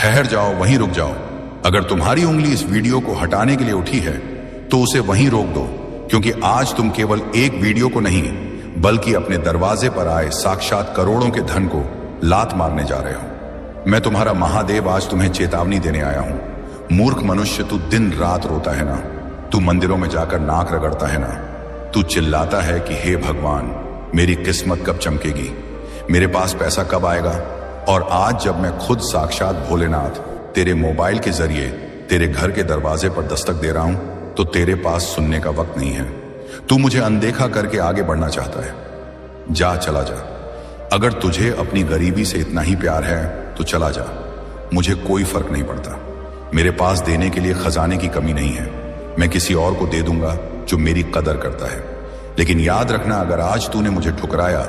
ठहर जाओ, वहीं रुक जाओ। अगर तुम्हारी उंगली इस वीडियो को हटाने के लिए उठी है तो उसे वहीं रोक दो, क्योंकि आज तुम केवल एक वीडियो को नहीं बल्कि अपने दरवाजे पर आए साक्षात करोड़ों के धन को लात मारने जा रहे हो। मैं तुम्हारा महादेव आज तुम्हें चेतावनी देने आया हूं। मूर्ख मनुष्य, तू दिन रात रोता है ना, तू मंदिरों में जाकर नाक रगड़ता है ना, तू चिल्लाता है कि हे भगवान, मेरी किस्मत कब चमकेगी, मेरे पास पैसा कब आएगा। और आज जब मैं खुद साक्षात भोलेनाथ तेरे मोबाइल के जरिए तेरे घर के दरवाजे पर दस्तक दे रहा हूं, तो तेरे पास सुनने का वक्त नहीं है। तू मुझे अनदेखा करके आगे बढ़ना चाहता है। जा, चला जा। अगर तुझे अपनी गरीबी से इतना ही प्यार है तो चला जा, मुझे कोई फर्क नहीं पड़ता। मेरे पास देने के लिए खजाने की कमी नहीं है। मैं किसी और को दे दूंगा जो मेरी कदर करता है। लेकिन याद रखना, अगर आज तूने मुझे ठुकराया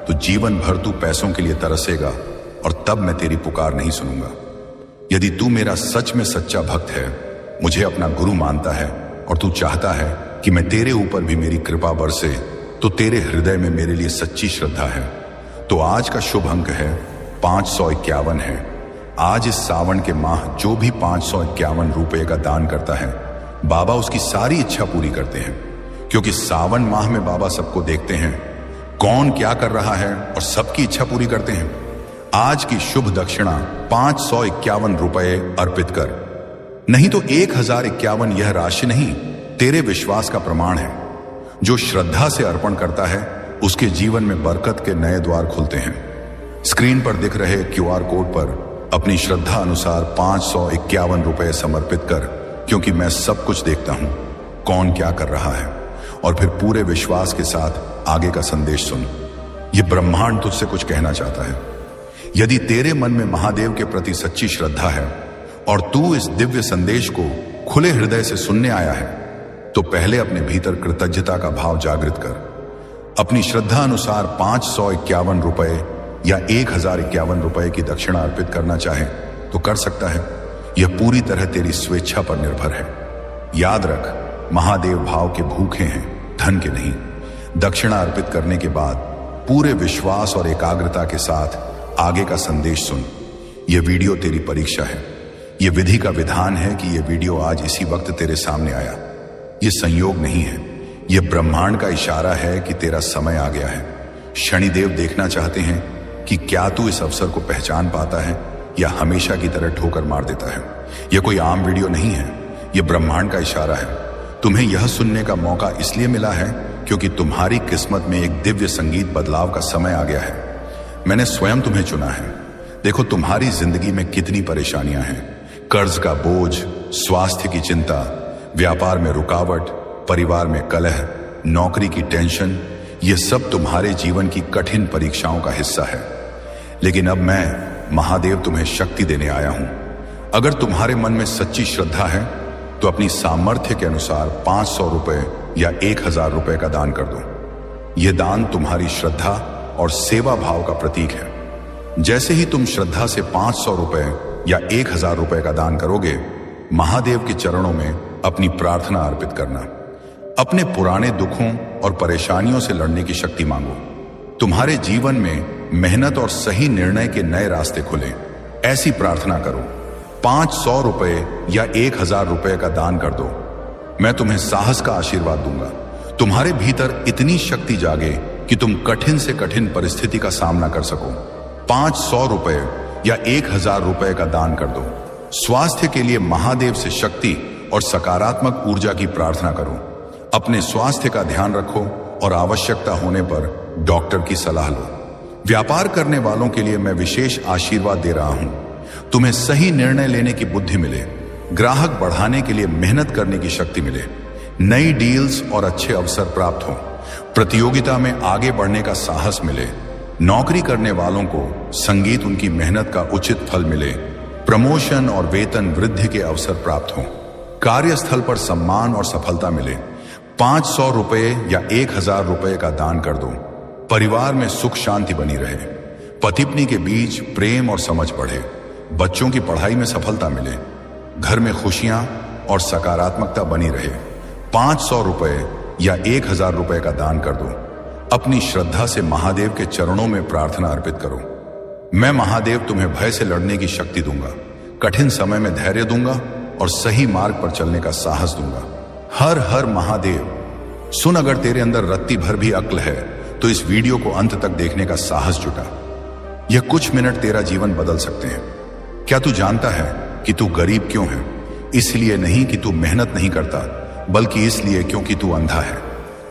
तो जीवन भर तू पैसों के लिए तरसेगा और तब मैं तेरी पुकार नहीं सुनूंगा। यदि तू मेरा सच में सच्चा भक्त है, मुझे अपना गुरु मानता है और तू चाहता है कि मैं तेरे ऊपर भी मेरी कृपा बरसे, तो तेरे हृदय में मेरे लिए सच्ची श्रद्धा है, तो आज का शुभ अंक है 551 है। आज इस सावन के माह जो भी 551 रुपए का दान करता है, बाबा उसकी सारी इच्छा पूरी करते हैं। क्योंकि सावन माह में बाबा सबको देखते हैं, कौन क्या कर रहा है, और सबकी इच्छा पूरी करते हैं। आज की शुभ दक्षिणा 551 रुपए अर्पित कर, नहीं तो 1051 यह राशि नहीं, तेरे विश्वास का प्रमाण है। जो श्रद्धा से अर्पण करता है उसके जीवन में बरकत के नए द्वार खुलते हैं। स्क्रीन पर दिख रहे QR कोड पर अपनी श्रद्धा अनुसार 551 रुपए समर्पित कर, क्योंकि मैं सब कुछ देखता हूं, कौन क्या कर रहा है। और फिर पूरे विश्वास के साथ आगे का संदेश सुन। यह ब्रह्मांड तुझसे कुछ कहना चाहता है। यदि तेरे मन में महादेव के प्रति सच्ची श्रद्धा है और तू इस दिव्य संदेश को खुले हृदय से सुनने आया है, तो पहले अपने भीतर कृतज्ञता का भाव जागृत कर। अपनी श्रद्धा अनुसार 551 रुपए या 1051 रुपए की दक्षिणा अर्पित करना चाहे तो कर सकता है। यह पूरी तरह तेरी स्वेच्छा पर निर्भर है। याद रख, महादेव भाव के भूखे हैं, धन के नहीं। दक्षिणा अर्पित करने के बाद पूरे विश्वास और एकाग्रता के साथ आगे का संदेश सुन। यह वीडियो तेरी परीक्षा है। यह विधि का विधान है कि यह वीडियो आज इसी वक्त तेरे सामने आया। यह संयोग नहीं है, यह ब्रह्मांड का इशारा है कि तेरा समय आ गया है। शनिदेव देखना चाहते हैं कि क्या तू इस अवसर को पहचान पाता है या हमेशा की तरह ठोकर मार देता है। यह कोई आम वीडियो नहीं है, यह ब्रह्मांड का इशारा है। तुम्हें यह सुनने का मौका इसलिए मिला है क्योंकि तुम्हारी किस्मत में एक दिव्य संगीत बदलाव का समय आ गया है। मैंने स्वयं तुम्हें चुना है। देखो, तुम्हारी जिंदगी में कितनी परेशानियां हैं। कर्ज का बोझ, स्वास्थ्य की चिंता, व्यापार में रुकावट, परिवार में कलह, नौकरी की टेंशन, ये सब तुम्हारे जीवन की कठिन परीक्षाओं का हिस्सा है। लेकिन अब मैं महादेव तुम्हें शक्ति देने आया हूं। अगर तुम्हारे मन में सच्ची श्रद्धा है तो अपनी सामर्थ्य के अनुसार 500 रुपए या 1000 रुपए का दान कर दो। यह दान तुम्हारी श्रद्धा और सेवा भाव का प्रतीक है। जैसे ही तुम श्रद्धा से 500 रुपए या 1000 रुपए का दान करोगे, महादेव के चरणों में अपनी प्रार्थना अर्पित करना। अपने पुराने दुखों और परेशानियों से लड़ने की शक्ति मांगो। तुम्हारे जीवन में मेहनत और सही निर्णय के नए रास्ते खुले, ऐसी प्रार्थना करो। 500 रुपए या 1000 रुपए का दान कर दो। मैं तुम्हें साहस का आशीर्वाद दूंगा। तुम्हारे भीतर इतनी शक्ति जागे कि तुम कठिन से कठिन परिस्थिति का सामना कर सको। 500 रुपए या 1000 रुपए का दान कर दो। स्वास्थ्य के लिए महादेव से शक्ति और सकारात्मक ऊर्जा की प्रार्थना करो। अपने स्वास्थ्य का ध्यान रखो और आवश्यकता होने पर डॉक्टर की सलाह लो। व्यापार करने वालों के लिए मैं विशेष आशीर्वाद दे रहा हूं। तुम्हें सही निर्णय लेने की बुद्धि मिले, ग्राहक बढ़ाने के लिए मेहनत करने की शक्ति मिले, नई डील्स और अच्छे अवसर प्राप्त हो, प्रतियोगिता में आगे बढ़ने का साहस मिले, नौकरी करने वालों को संगीत उनकी मेहनत का उचित फल मिले, प्रमोशन और वेतन वृद्धि के अवसर प्राप्त हो, कार्यस्थल पर सम्मान और सफलता मिले। 500 रुपए या 1000 रुपए का दान कर दो। परिवार में सुख शांति बनी रहे, पति पत्नी के बीच प्रेम और समझ बढ़े, बच्चों की पढ़ाई में सफलता मिले, घर में खुशियां और सकारात्मकता बनी रहे। 500 रुपए या 1000 रुपए का दान कर दो। अपनी श्रद्धा से महादेव के चरणों में प्रार्थना अर्पित करो। मैं महादेव तुम्हें भय से लड़ने की शक्ति दूंगा, कठिन समय में धैर्य दूंगा और सही मार्ग पर चलने का साहस दूंगा। हर हर महादेव। सुन, अगर तेरे अंदर रत्ती भर भी अक्ल है तो इस वीडियो को अंत तक देखने का साहस जुटा। यह कुछ मिनट तेरा जीवन बदल सकते हैं। क्या तू जानता है कि तू गरीब क्यों है? इसलिए नहीं कि तू मेहनत नहीं करता, बल्कि इसलिए क्योंकि तू अंधा है।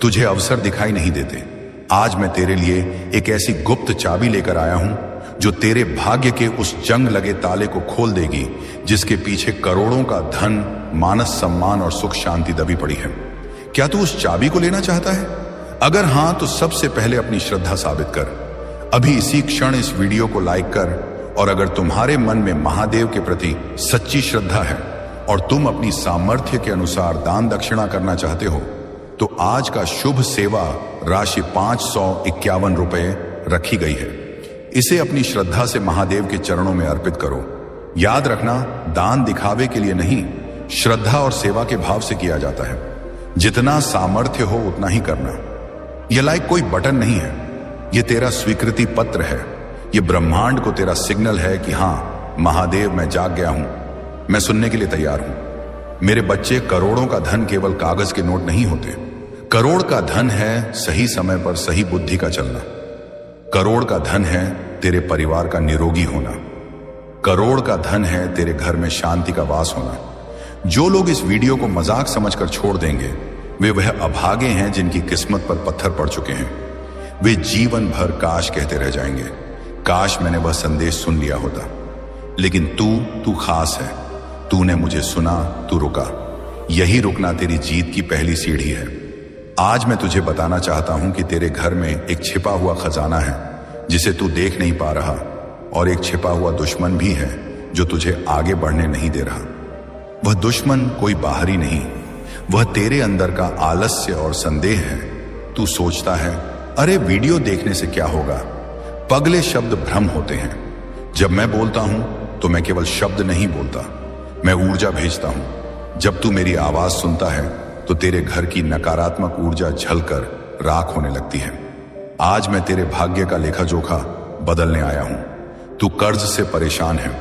तुझे अवसर दिखाई नहीं देते। आज मैं तेरे लिए एक ऐसी गुप्त चाबी लेकर आया हूं जो तेरे भाग्य के उस जंग लगे ताले को खोल देगी जिसके पीछे करोड़ों का धन, मानस सम्मान और सुख शांति दबी पड़ी है। क्या तू उस चाबी को लेना चाहता है? अगर हां तो सबसे पहले अपनी श्रद्धा साबित कर। अभी इसी क्षण इस वीडियो को लाइक कर। और अगर तुम्हारे मन में महादेव के प्रति सच्ची श्रद्धा है और तुम अपनी सामर्थ्य के अनुसार दान दक्षिणा करना चाहते हो तो आज का शुभ सेवा राशि 551 रुपए रखी गई है। इसे अपनी श्रद्धा से महादेव के चरणों में अर्पित करो। याद रखना, दान दिखावे के लिए नहीं, श्रद्धा और सेवा के भाव से किया जाता है। जितना सामर्थ्य हो उतना ही करना। यह लाइक कोई बटन नहीं है, यह तेरा स्वीकृति पत्र है। यह ब्रह्मांड को तेरा सिग्नल है कि हां महादेव, मैं जाग गया हूं, मैं सुनने के लिए तैयार हूं। मेरे बच्चे, करोड़ों का धन केवल कागज के नोट नहीं होते। करोड़ का धन है सही समय पर सही बुद्धि का चलना। करोड़ का धन है तेरे परिवार का निरोगी होना। करोड़ का धन है तेरे घर में शांति का वास होना। जो लोग इस वीडियो को मजाक समझकर छोड़ देंगे वे वह अभागे हैं जिनकी किस्मत पर पत्थर पड़ चुके हैं। वे जीवन भर काश कहते रह जाएंगे, काश मैंने वह संदेश सुन लिया होता। लेकिन तू खास है। तूने मुझे सुना, तू रुका। यही रुकना तेरी जीत की पहली सीढ़ी है। आज मैं तुझे बताना चाहता हूं कि तेरे घर में एक छिपा हुआ खजाना है जिसे तू देख नहीं पा रहा, और एक छिपा हुआ दुश्मन भी है जो तुझे आगे बढ़ने नहीं दे रहा। वह दुश्मन कोई बाहरी नहीं, वह तेरे अंदर का आलस्य और संदेह है। तू सोचता है, अरे वीडियो देखने से क्या होगा? पगले शब्द भ्रम होते हैं। जब मैं बोलता हूं तो मैं केवल शब्द नहीं बोलता, मैं ऊर्जा भेजता हूं। जब तू मेरी आवाज सुनता है तो तेरे घर की नकारात्मक ऊर्जा झलकर राख होने लगती है। आज मैं तेरे भाग्य का लेखा जोखा बदलने आया हूं। तू कर्ज से परेशान है।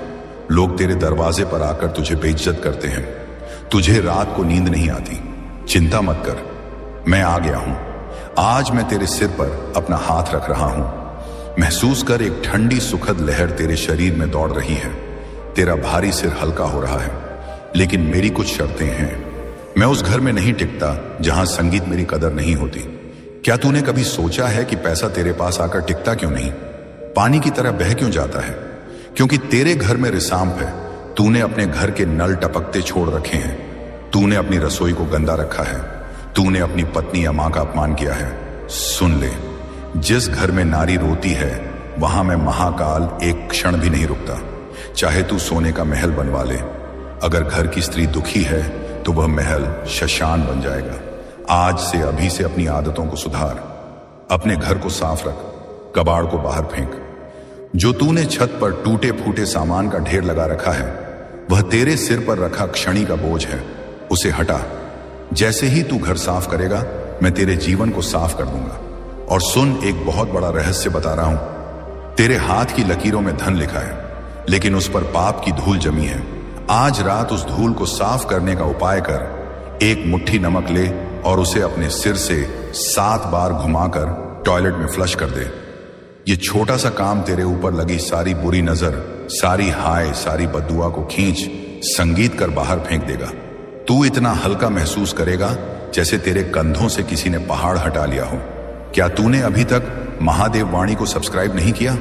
लोग तेरे दरवाजे पर आकर तुझे बेइज्जत करते हैं। तुझे रात को नींद नहीं आती। चिंता मत कर, मैं आ गया हूं। आज मैं तेरे सिर पर अपना हाथ रख रहा हूं। महसूस कर, एक ठंडी सुखद लहर तेरे शरीर में दौड़ रही है। तेरा भारी सिर हल्का हो रहा है। लेकिन मेरी कुछ शर्तें हैं। मैं उस घर में नहीं टिकता जहां संगीत मेरी कदर नहीं होती। क्या तूने कभी सोचा है कि पैसा तेरे पास आकर टिकता क्यों नहीं, पानी की तरह बह क्यों जाता है? क्योंकि तेरे घर में रिसांप है। तूने अपने घर के नल टपकते छोड़ रखे हैं। तूने अपनी रसोई को गंदा रखा है। तूने अपनी पत्नी या मां का अपमान किया है। सुन ले, जिस घर में नारी रोती है वहां मैं महाकाल एक क्षण भी नहीं रुकता। चाहे तू सोने का महल बनवा ले, अगर घर की स्त्री दुखी है तो वह महल शशान बन जाएगा। आज से, अभी से अपनी आदतों को सुधार। अपने घर को साफ रख, कबाड़ को बाहर फेंक। जो तूने छत पर टूटे फूटे सामान का ढेर लगा रखा है वह तेरे सिर पर रखा क्षणी का बोझ है, उसे हटा। जैसे ही तू घर साफ करेगा मैं तेरे जीवन को साफ कर दूंगा। और सुन, एक बहुत बड़ा रहस्य बता रहा हूं। तेरे हाथ की लकीरों में धन लिखा है, लेकिन उस पर पाप की धूल जमी है। आज रात उस धूल को साफ करने का उपाय कर। एक मुट्ठी नमक ले और उसे अपने सिर से 7 बार घुमाकर टॉयलेट में फ्लश कर दे। ये छोटा सा काम तेरे ऊपर लगी सारी बुरी नजर, सारी हाय, सारी बद्दुआ को खींच संगीत कर बाहर फेंक देगा। तू इतना हल्का महसूस करेगा जैसे तेरे कंधों से किसी ने पहाड़ हटा लिया हो। क्या तूने अभी तक महादेव वाणी को सब्सक्राइब नहीं किया?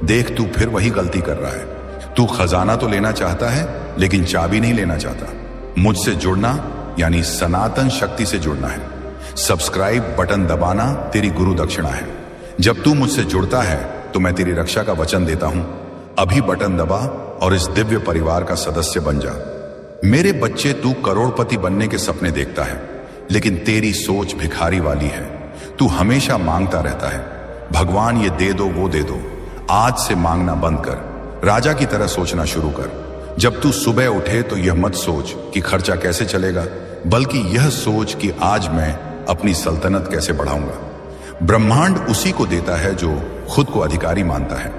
देख, तू फिर वही गलती कर रहा है। तू खजाना तो लेना चाहता है लेकिन चाबी नहीं लेना चाहता। मुझसे जुड़ना यानी सनातन शक्ति से जुड़ना है। सब्सक्राइब बटन दबाना तेरी गुरु दक्षिणा है। जब तू मुझसे जुड़ता है तो मैं तेरी रक्षा का वचन देता हूं। अभी बटन दबा और इस दिव्य परिवार का सदस्य बन जा। मेरे बच्चे, तू करोड़पति बनने के सपने देखता है लेकिन तेरी सोच भिखारी वाली है। तू हमेशा मांगता रहता है, भगवान ये दे दो, वो दे दो। आज से मांगना बंद कर, राजा की तरह सोचना शुरू कर। जब तू सुबह उठे तो यह मत सोच कि खर्चा कैसे चलेगा, बल्कि यह सोच कि आज मैं अपनी सल्तनत कैसे बढ़ाऊंगा। ब्रह्मांड उसी को देता है जो खुद को अधिकारी मानता है।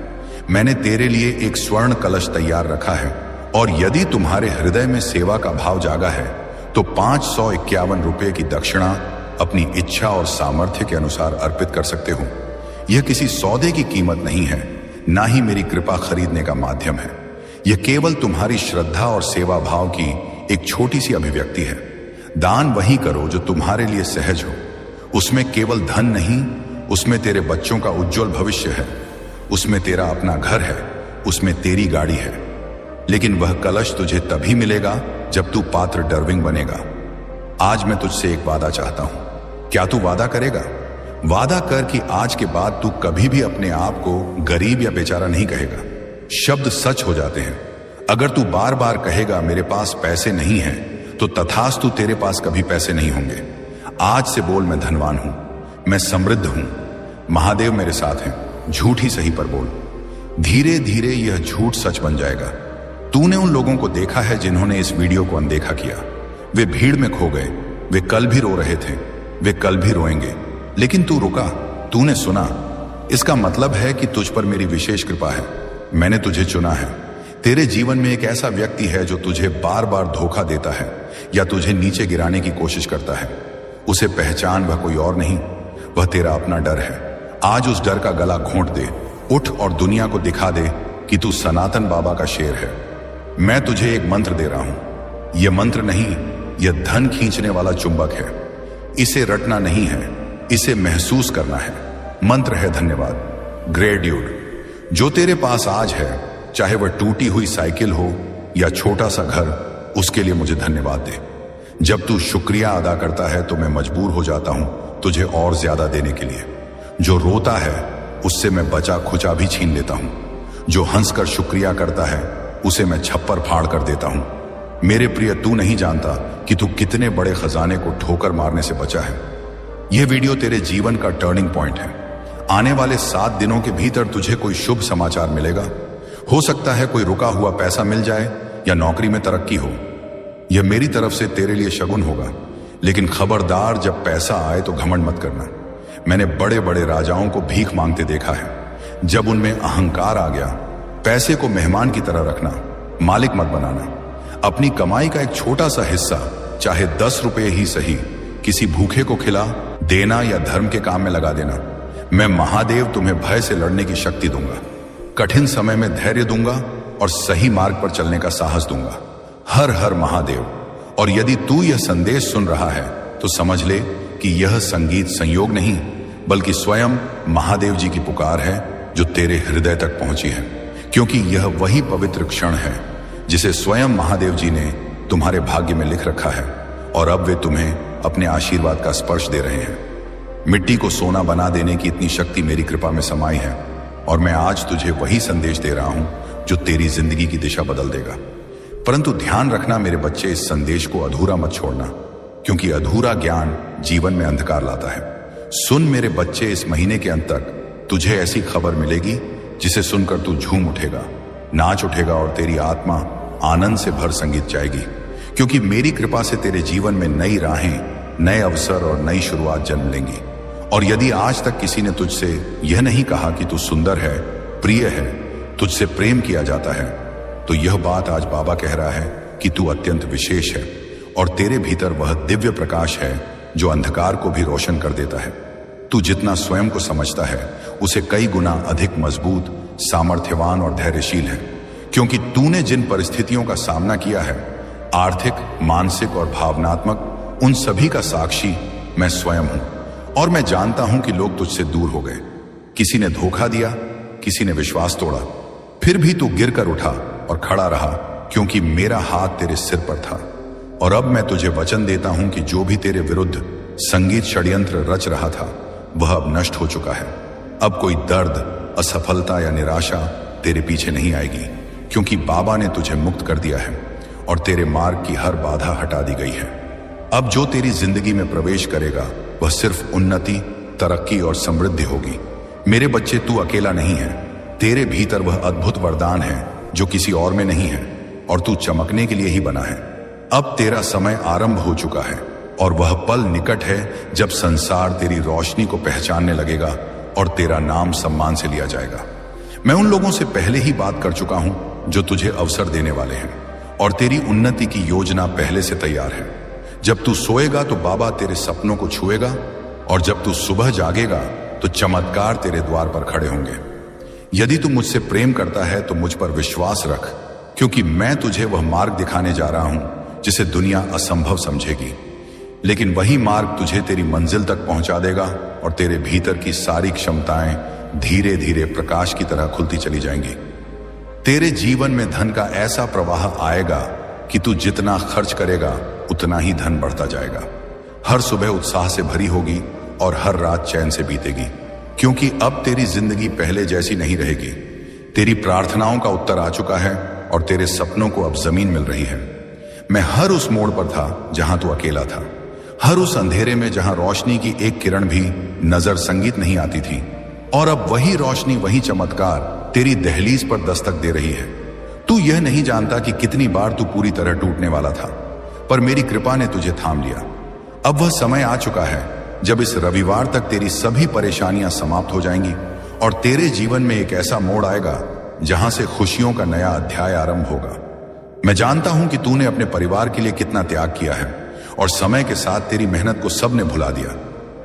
मैंने तेरे लिए एक स्वर्ण कलश तैयार रखा है और यदि तुम्हारे हृदय में सेवा का भाव जागा है तो 551 रुपये की दक्षिणा अपनी इच्छा और सामर्थ्य के अनुसार अर्पित कर सकते हो। यह किसी सौदे की कीमत नहीं है, ना ही मेरी कृपा खरीदने का माध्यम है। यह केवल तुम्हारी श्रद्धा और सेवा भाव की एक छोटी सी अभिव्यक्ति है। दान वही करो जो तुम्हारे लिए सहज हो। उसमें केवल धन नहीं, उसमें तेरे बच्चों का उज्जवल भविष्य है, उसमें तेरा अपना घर है, उसमें तेरी गाड़ी है। लेकिन वह कलश तुझे तभी मिलेगा जब तू पात्र डर्विंग बनेगा। आज मैं तुझसे एक वादा चाहता हूं। क्या तू वादा करेगा? वादा कर कि आज के बाद तू कभी भी अपने आप को गरीब या बेचारा नहीं कहेगा। शब्द सच हो जाते हैं। अगर तू बार बार कहेगा मेरे पास पैसे नहीं हैं, तो तथास्तु तेरे पास कभी पैसे नहीं होंगे। आज से बोल मैं धनवान हूं, मैं समृद्ध हूं, महादेव मेरे साथ हैं। झूठ ही सही पर बोल। धीरे धीरे यह झूठ सच बन जाएगा। तूने उन लोगों को देखा है जिन्होंने इस वीडियो को अनदेखा किया। वे भीड़ में खो गए। वे कल भी रो रहे थे, वे कल भी रोएंगे, लेकिन तू रुका, तूने सुना। इसका मतलब है कि तुझ पर मेरी विशेष कृपा है। मैंने तुझे चुना है। तेरे जीवन में एक ऐसा व्यक्ति है जो तुझे बार बार धोखा देता है या तुझे नीचे गिराने की कोशिश करता है। उसे पहचान, वह कोई और नहीं, वह तेरा अपना डर है। आज उस डर का गला घोंट दे। उठ और दुनिया को दिखा दे कि तू सनातन बाबा का शेर है। मैं तुझे एक मंत्र दे रहा हूं। यह मंत्र नहीं, यह धन खींचने वाला चुंबक है। इसे रटना नहीं है, इसे महसूस करना है। मंत्र है धन्यवाद। ग्रेट्यूड। जो तेरे पास आज है, चाहे वह टूटी हुई साइकिल हो या छोटा सा घर, उसके लिए मुझे धन्यवाद दे। जब तू शुक्रिया अदा करता है तो मैं मजबूर हो जाता हूं तुझे और ज्यादा देने के लिए। जो रोता है उससे मैं बचा खुचा भी छीन लेता हूं। जो हंसकर शुक्रिया करता है उसे मैं छप्पर फाड़ कर देता हूं। मेरे प्रिय, तू नहीं जानता कि तू कितने बड़े खजाने को ठोकर मारने से बचा है। यह वीडियो तेरे जीवन का टर्निंग पॉइंट है। आने वाले 7 दिनों के भीतर तुझे कोई शुभ समाचार मिलेगा। हो सकता है कोई रुका हुआ पैसा मिल जाए या नौकरी में तरक्की हो। यह मेरी तरफ से तेरे लिए शगुन होगा। लेकिन खबरदार, जब पैसा आए तो घमंड मत करना। मैंने बड़े बड़े राजाओं को भीख मांगते देखा है। जब उनमें अहंकार आ गया, पैसे को मेहमान की तरह रखना, मालिक मत बनाना। अपनी कमाई का एक छोटा सा हिस्सा, चाहे 10 रुपए ही सही, किसी भूखे को खिला देना या धर्म के काम में लगा देना। मैं महादेव तुम्हें भय से लड़ने की शक्ति दूंगा, कठिन समय में धैर्य दूंगा और सही मार्ग पर चलने का साहस दूंगा। हर हर महादेव। और यदि तू यह संदेश सुन रहा है तो समझ ले कि यह संगीत संयोग नहीं, बल्कि स्वयं महादेव जी की पुकार है जो तेरे हृदय तक पहुंची है। क्योंकि यह वही पवित्र क्षण है जिसे स्वयं महादेव जी ने तुम्हारे भाग्य में लिख रखा है, और अब वे तुम्हें अपने आशीर्वाद का स्पर्श दे रहे हैं। मिट्टी को सोना बना देने की इतनी शक्ति मेरी कृपा में समाई है, और मैं आज तुझे वही संदेश दे रहा हूं जो तेरी जिंदगी की दिशा बदल देगा। परंतु ध्यान रखना मेरे बच्चे, इस संदेश को अधूरा मत छोड़ना, क्योंकि अधूरा ज्ञान जीवन में अंधकार लाता है। सुन मेरे बच्चे, इस महीने के अंत तक तुझे ऐसी खबर मिलेगी जिसे सुनकर तू झूम उठेगा, नाच उठेगा और तेरी आत्मा आनंद से भर संगीत जाएगी। क्योंकि मेरी कृपा से तेरे जीवन में नई राहें, नए अवसर और नई शुरुआत जन्म लेंगी। और यदि आज तक किसी ने तुझसे यह नहीं कहा कि तू सुंदर है, प्रिय है, तुझसे प्रेम किया जाता है, तो यह बात आज बाबा कह रहा है कि तू अत्यंत विशेष है, और तेरे भीतर वह दिव्य प्रकाश है जो अंधकार को भी रोशन कर देता है। तू जितना स्वयं को समझता है उसे कई गुना अधिक मजबूत, सामर्थ्यवान और धैर्यशील है। क्योंकि तूने जिन परिस्थितियों का सामना किया है, आर्थिक, मानसिक और भावनात्मक, उन सभी का साक्षी मैं स्वयं हूं। और मैं जानता हूं कि लोग तुझसे दूर हो गए। किसी ने धोखा दिया, किसी ने विश्वास तोड़ा, फिर भी तू गिर कर उठा और खड़ा रहा, क्योंकि मेरा हाथ तेरे सिर पर था। और अब मैं तुझे वचन देता हूं कि जो भी तेरे विरुद्ध संगीत षड्यंत्र रच रहा था, वह अब नष्ट हो चुका है। अब कोई दर्द, असफलता या निराशा तेरे पीछे नहीं आएगी, क्योंकि बाबा ने तुझे मुक्त कर दिया है और तेरे मार्ग की हर बाधा हटा दी गई है। अब जो तेरी जिंदगी में प्रवेश करेगा वह सिर्फ उन्नति, तरक्की और समृद्धि होगी। मेरे बच्चे, तू अकेला नहीं है। तेरे भीतर वह अद्भुत वरदान है जो किसी और में नहीं है, और तू चमकने के लिए ही बना है। अब तेरा समय आरंभ हो चुका है, और वह पल निकट है जब संसार तेरी रोशनी को पहचानने लगेगा और तेरा नाम सम्मान से लिया जाएगा। मैं उन लोगों से पहले ही बात कर चुका हूं जो तुझे अवसर देने वाले हैं। और तेरी उन्नति की योजना पहले से तैयार है। जब तू सोएगा तो बाबा तेरे सपनों को छुएगा, और जब तू सुबह जागेगा तो चमत्कार तेरे द्वार पर खड़े होंगे। यदि तू मुझसे प्रेम करता है तो मुझ पर विश्वास रख, क्योंकि मैं तुझे वह मार्ग दिखाने जा रहा हूं जिसे दुनिया असंभव समझेगी, लेकिन वही मार्ग तुझे तेरी मंजिल तक पहुंचा देगा और तेरे भीतर की सारी क्षमताएं धीरे धीरे प्रकाश की तरह खुलती चली जाएंगी। तेरे जीवन में धन का ऐसा प्रवाह आएगा कि तू जितना खर्च करेगा उतना ही धन बढ़ता जाएगा। हर सुबह उत्साह से भरी होगी और हर रात चैन से बीतेगी, क्योंकि अब तेरी जिंदगी पहले जैसी नहीं रहेगी। तेरी प्रार्थनाओं का उत्तर आ चुका है और तेरे सपनों को अब जमीन मिल रही है। मैं हर उस मोड़ पर था जहां तू अकेला था, हर उस अंधेरे में जहां रोशनी की एक किरण भी नजर संगीत नहीं आती थी, और अब वही रोशनी, वही चमत्कार तेरी दहलीज पर दस्तक दे रही है। तू यह नहीं जानता कि कितनी बार तू पूरी तरह टूटने वाला था, पर मेरी कृपा ने तुझे थाम लिया। अब वह समय आ चुका है जब इस रविवार तक तेरी सभी परेशानियां समाप्त हो जाएंगी और तेरे जीवन में एक ऐसा मोड़ आएगा जहां से खुशियों का नया अध्याय आरंभ होगा। मैं जानता हूं कि तूने अपने परिवार के लिए कितना त्याग किया है, और समय के साथ तेरी मेहनत को सबने भुला दिया।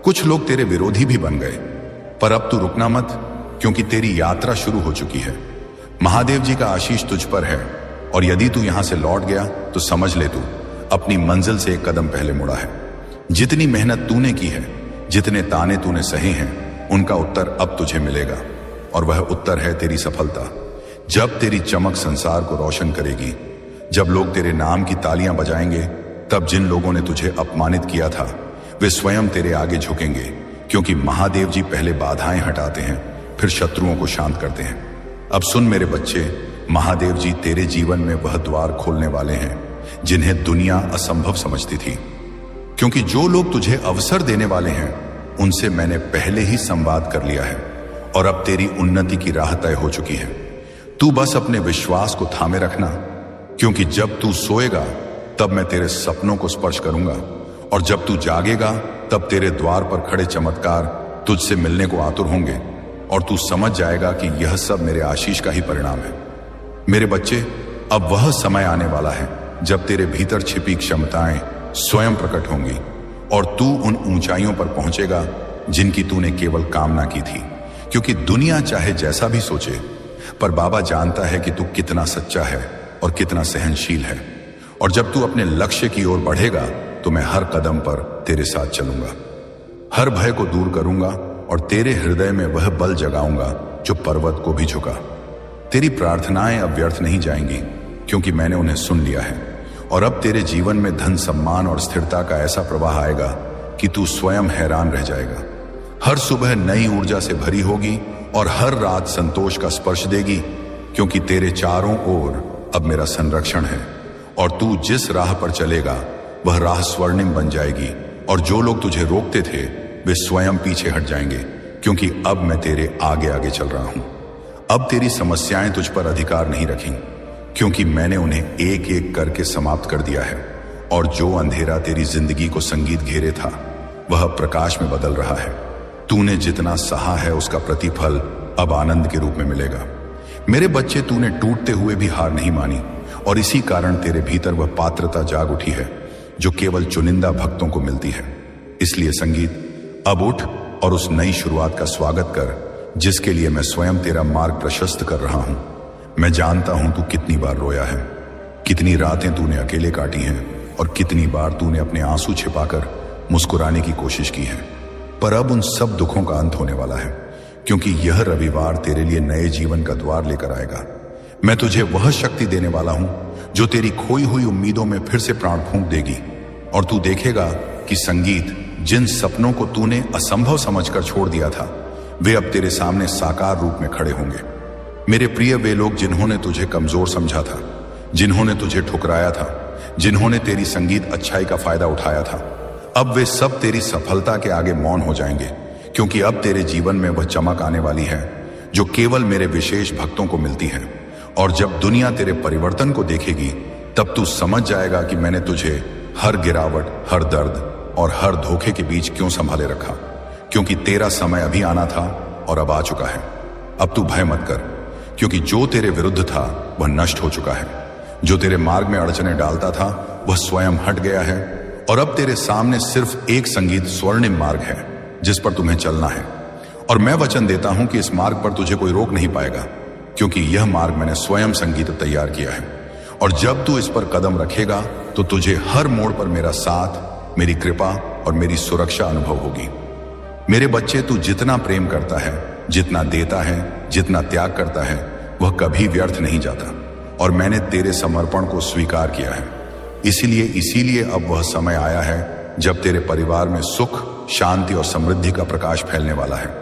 कुछ लोग तेरे विरोधी भी बन गए, पर अब तू रुकना मत, क्योंकि तेरी यात्रा शुरू हो चुकी है। महादेव जी का आशीष तुझ पर है, और यदि तू यहां से लौट गया तो समझ ले तू अपनी मंजिल से एक कदम पहले मुड़ा है। जितनी मेहनत तूने की है, जितने ताने तूने सहे हैं, उनका उत्तर अब तुझे मिलेगा, और वह उत्तर है तेरी सफलता। जब तेरी चमक संसार को रोशन करेगी, जब लोग तेरे नाम की तालियां बजाएंगे, तब जिन लोगों ने तुझे अपमानित किया था वे स्वयं तेरे आगे झुकेंगे, क्योंकि महादेव जी पहले बाधाएं हटाते हैं, फिर शत्रुओं को शांत करते हैं। अब सुन मेरे बच्चे, महादेव जी तेरे जीवन में वह द्वार खोलने वाले हैं जिन्हें दुनिया असंभव समझती थी, क्योंकि जो लोग तुझे अवसर देने वाले हैं उनसे मैंने पहले ही संवाद कर लिया है, और अब तेरी उन्नति की राह तय हो चुकी है। तू बस अपने विश्वास को थामे रखना, क्योंकि जब तू सोएगा तब मैं तेरे सपनों को स्पर्श करूंगा, और जब तू जागेगा तब तेरे द्वार पर खड़े चमत्कार तुझसे मिलने को आतुर होंगे, और तू समझ जाएगा कि यह सब मेरे आशीष का ही परिणाम है। मेरे बच्चे, अब वह समय आने वाला है जब तेरे भीतर छिपी क्षमताएं स्वयं प्रकट होंगी, और तू उन ऊंचाइयों पर पहुंचेगा जिनकी तूने केवल कामना की थी। क्योंकि दुनिया चाहे जैसा भी सोचे, पर बाबा जानता है कि तू कितना सच्चा है और कितना सहनशील है, और जब तू अपने लक्ष्य की ओर बढ़ेगा तो मैं हर कदम पर तेरे साथ चलूंगा, हर भय को दूर करूंगा, और तेरे हृदय में वह बल जगाऊंगा जो पर्वत को भी झुका। तेरी प्रार्थनाएं अब व्यर्थ नहीं जाएंगी, क्योंकि मैंने उन्हें सुन लिया है, और अब तेरे जीवन में धन, सम्मान और स्थिरता का ऐसा प्रवाह आएगा कि तू स्वयं हैरान रह जाएगा। हर सुबह नई ऊर्जा से भरी होगी और हर रात संतोष का स्पर्श देगी, क्योंकि तेरे चारों ओर अब मेरा संरक्षण है, और तू जिस राह पर चलेगा वह राह स्वर्णिम बन जाएगी, और जो लोग तुझे रोकते थे वे स्वयं पीछे हट जाएंगे, क्योंकि अब मैं तेरे आगे आगे चल रहा हूं। अब तेरी समस्याएं तुझ पर अधिकार नहीं रखेंगी, क्योंकि मैंने उन्हें एक एक करके समाप्त कर दिया है, और जो अंधेरा तेरी जिंदगी को संगीत घेरे था वह प्रकाश में बदल रहा है। तूने जितना सहा है उसका प्रतिफल अब आनंद के रूप में मिलेगा। मेरे बच्चे, तूने टूटते हुए भी हार नहीं मानी, और इसी कारण तेरे भीतर वह पात्रता जाग उठी है जो केवल चुनिंदा भक्तों को मिलती है। इसलिए संगीत, अब उठ और उस नई शुरुआत का स्वागत कर जिसके लिए मैं स्वयं तेरा मार्ग प्रशस्त कर रहा हूं। मैं जानता हूं तू कितनी बार रोया है, कितनी रातें तूने अकेले काटी हैं, और कितनी बार तूने अपने आंसू छिपाकर मुस्कुराने की कोशिश की है, पर अब उन सब दुखों का अंत होने वाला है, क्योंकि यह रविवार तेरे लिए नए जीवन का द्वार लेकर आएगा। मैं तुझे वह शक्ति देने वाला हूं जो तेरी खोई हुई उम्मीदों में फिर से प्राण फूंक देगी, और तू देखेगा कि संगीत, जिन सपनों को तूने असंभव समझकर छोड़ दिया था वे अब तेरे सामने साकार रूप में खड़े होंगे। मेरे प्रिय, वे लोग जिन्होंने तुझे कमजोर समझा था, जिन्होंने तुझे ठुकराया था, जिन्होंने तेरी संगीत अच्छाई का फायदा उठाया था, अब वे सब तेरी सफलता के आगे मौन हो जाएंगे, क्योंकि अब तेरे जीवन में वह चमक आने वाली है जो केवल मेरे विशेष भक्तों को मिलती है। और जब दुनिया तेरे परिवर्तन को देखेगी तब तू समझ जाएगा कि मैंने तुझे हर गिरावट, हर दर्द और हर धोखे के बीच क्यों संभाले रखा, क्योंकि तेरा समय अभी आना था और अब आ चुका है। अब तू भय मत कर, क्योंकि जो तेरे विरुद्ध था वह नष्ट हो चुका है। जो तेरे मार्ग में अड़चने डालता था वह स्वयं हट गया है और अब तेरे सामने सिर्फ एक संगीत स्वर्णिम मार्ग है जिस पर तुम्हें चलना है। और मैं वचन देता हूं कि इस मार्ग पर तुझे कोई रोक नहीं पाएगा, क्योंकि यह मार्ग मैंने स्वयं संगीत तैयार किया है। और जब तू इस पर कदम रखेगा तो तुझे हर मोड़ पर मेरा साथ, मेरी कृपा और मेरी सुरक्षा अनुभव होगी। मेरे बच्चे, तू जितना प्रेम करता है, जितना देता है, जितना त्याग करता है, वह कभी व्यर्थ नहीं जाता। और मैंने तेरे समर्पण को स्वीकार किया है। इसीलिए अब वह समय आया है जब तेरे परिवार में सुख, शांति और समृद्धि का प्रकाश फैलने वाला है।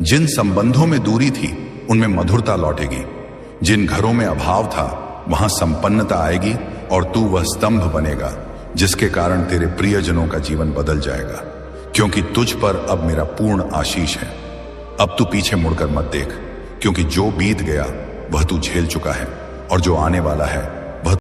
जिन संबंधों में दूरी थी उनमें मधुरता लौटेगी। जिन घरों में अभाव था वहां संपन्नता आएगी और तू वह स्तंभ बनेगा जिसके कारण तेरे प्रियजनों का जीवन बदल जाएगा, क्योंकि तुझ पर अब मेरा पूर्ण आशीष है। अब तू पीछे मुड़कर मत देख, क्योंकि जो बीत गया वह तू झेल चुका है और जो आने वाला है